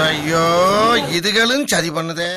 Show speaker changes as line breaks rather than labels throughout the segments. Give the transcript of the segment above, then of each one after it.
ஐயோ இதுகளும் சரி பண்ணுதே.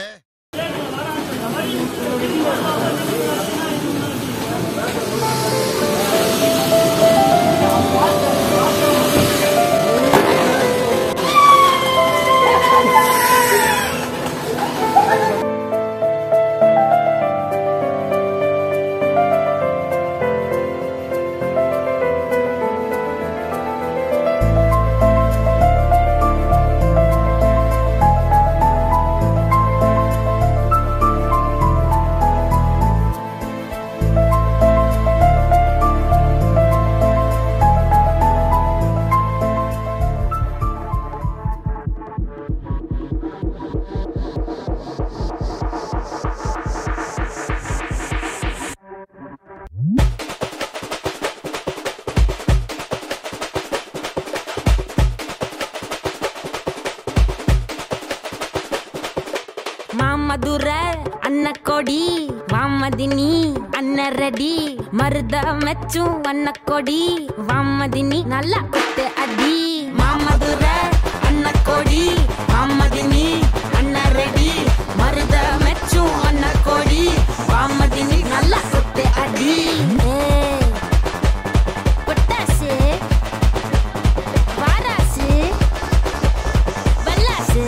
மாமதுரை அன்னக்கொடி வாமதினி அன்னரடி மருத மெச்சும் அன்னக்கொடி வாமதினி நல்லா கொட்டு அடி. மாமதுரை அன்னக்கொடி வாமதினி அன்னரடி மருத மெச்சும் அன்னக்கொடி வாமதினி நல்லா கொட்டு அடி. பொட்டாசு வாராசு வல்லாசு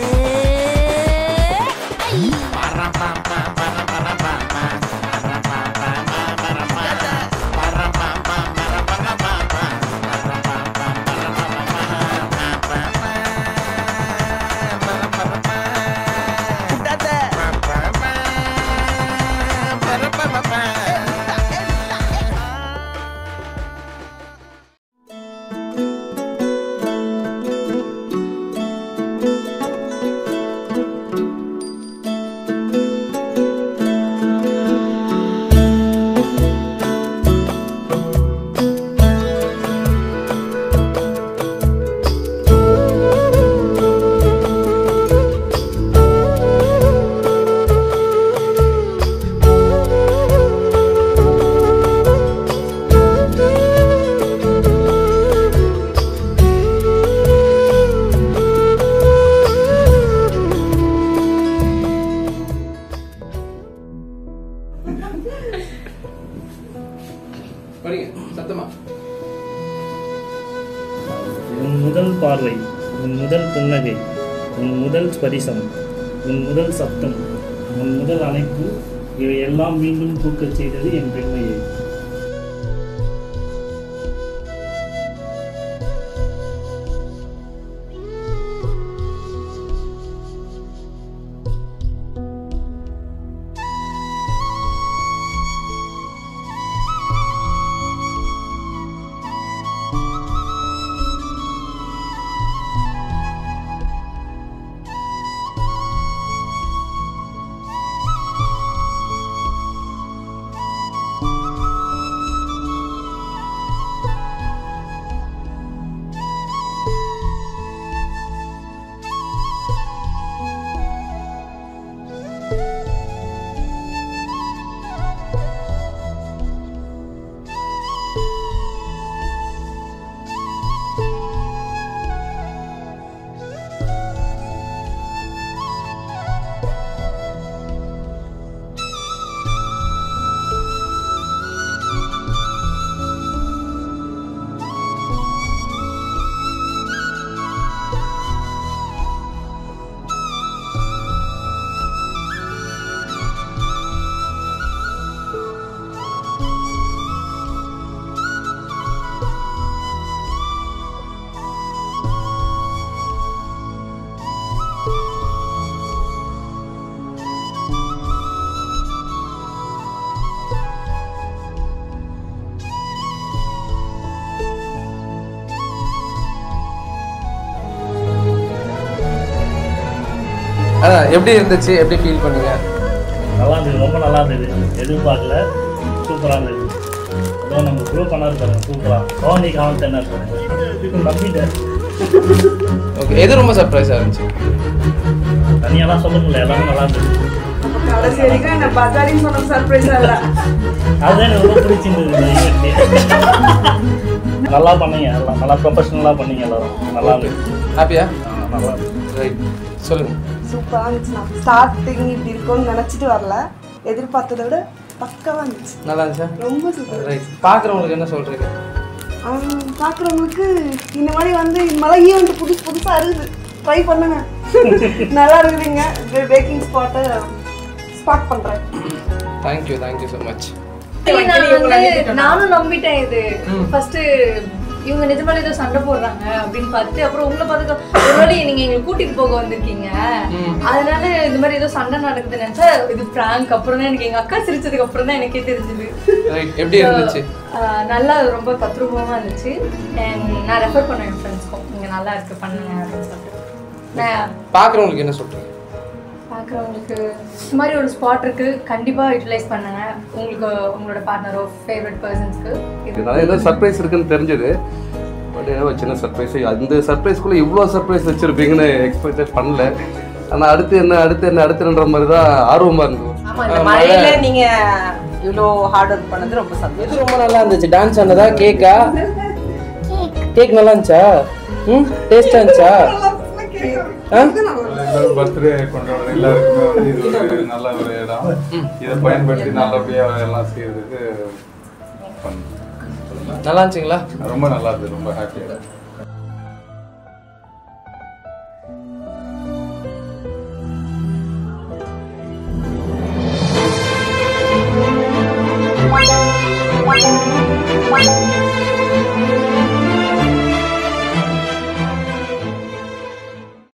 உன் முதல் பார்வை, உன் முதல் புன்னகை, உன் முதல் ஸ்பரிசம், உன் முதல் சப்தம், உன் முதல் அணைப்பு, இவை எல்லாம் மீண்டும் பூக்கச் செய்தது என் பெண்மையை.
எப்படி இருந்துச்சு? எப்படி ஃபீல் பண்ணீங்க?
நல்லா இருந்தது, ரொம்ப நல்லா இருந்தது. எதிர்பார்க்கல, சூப்பராக இருந்தது. அதான் நம்ம ப்ரூவ் பண்ணாரு பாருங்க, சூப்பராக சோனி காமெண்ட் என்ன நம்பிட்டேன்.
ஓகே, எது ரொம்ப சர்ப்ரைஸாக இருந்துச்சு?
தனியாலாம் சொல்ல முடியல, எல்லாமே நல்லா இருந்தது. அதுதான் எனக்கு ரொம்ப பிடிச்சிருந்தது. நல்லா பண்ணீங்க எல்லாம் நல்லா ப்ரொஃபஷனலாக பண்ணீங்க எல்லாரும் நல்லா இருந்துச்சு.
ஹாப்பியா?
நல்லா இருந்துச்சு.
ரைட், சொல்லுங்க.
சூப்பராக இருந்துச்சு. நான் ஸ்டார்டிங் இப்படி இருக்கும்னு நினச்சிட்டு வரல, எதிர்பார்த்ததை விட பக்காவாக இருந்துச்சு.
நல்லா இருந்துச்சா?
ரொம்ப சூப்பர்.
ரைட், பார்க்குறவங்களுக்கு என்ன சொல்கிறீங்க?
பார்க்குறவங்களுக்கு இந்த மாதிரி வந்து இந்த மாதிரி ஈவெண்ட் புதுசாக இருக்குது, ட்ரை பண்ணுங்க. நல்லா இருக்குதுங்க. பேக்கிங் ஸ்பாட் பண்ணுறேன்.
Thank you so much.
நானும் நம்பிட்டேன். இது ஃபர்ஸ்ட் இவங்க நிஜமாலே ஏதோ சண்டை போடுறாங்க அப்படின்னு பார்த்துட்டு அப்புறம் உங்களை பார்த்து ஒருவேளை நீங்க எங்களை கூட்டிட்டு போக வந்திருக்கீங்க, அதனால இந்த மாதிரி ஏதோ சண்டை நடக்குதுன்னு நினைச்சா இது பிராங்க். அப்புறம் தான் எனக்கு எங்க அக்கா சிரிச்சதுக்கு அப்புறம் தான் எனக்கே தெரிஞ்சது.
எப்படி இருந்துச்சு?
நல்லா ரொம்ப தத்ரூபமா இருந்துச்சு. நான் ரெஃபர் பண்ணேன் என் ஃப்ரெண்ட்ஸ்க்கும், நீங்க நல்லா இருக்கு பண்ணுங்க அப்படின்னு சொல்லிட்டு.
பார்க்குறவங்களுக்கு என்ன சொல்றீங்க?
பார்க்குறவங்களுக்கு இந்த மாதிரி ஒரு ஸ்பாட் இருக்கு, கண்டிப்பா யூட்டிலைஸ் பண்ணுங்க. உங்களுக்கு உங்களோட பார்ட்னரோ ஃபேவரட் பர்சன்ஸ்க்கு
இதனால ஏதோ சர்ப்ரைஸ் இருக்குன்னு தெரிஞ்சது. பட் ஏதோ சின்ன சர்ப்ரைஸ். அந்த சர்ப்ரைஸ்க்குள்ளே இவ்வளோ சர்ப்ரைஸ் வச்சுருப்பீங்கன்னு எக்ஸ்பெக்ட் பண்ணல. ஆனால் அடுத்துன்ற மாதிரி தான் ஆர்வமாக இருந்தது.
ஆமாம், இந்த மழையில நீங்கள் இவ்வளோ ஹார்ட் ஒர்க் பண்ணது ரொம்ப சந்தோஷம்.
இது ரொம்ப நல்லா இருந்துச்சு. டான்ஸ் ஆனதா? கேக்கா? கேக் நல்லா இருந்துச்சா? டேஸ்டா இருந்துச்சா?
பர்த்டே கொண்டாடுற எல்லாருக்குமே வந்து இது ஒரு நல்ல ஒரு இடம். இதை பயன்படுத்தி நல்லபடியாக எல்லாம் செய்யறதுக்கு
நல்லா இருந்துச்சுங்களா?
ரொம்ப நல்லா இருந்தது. ரொம்ப ஹாப்பியாக.
What?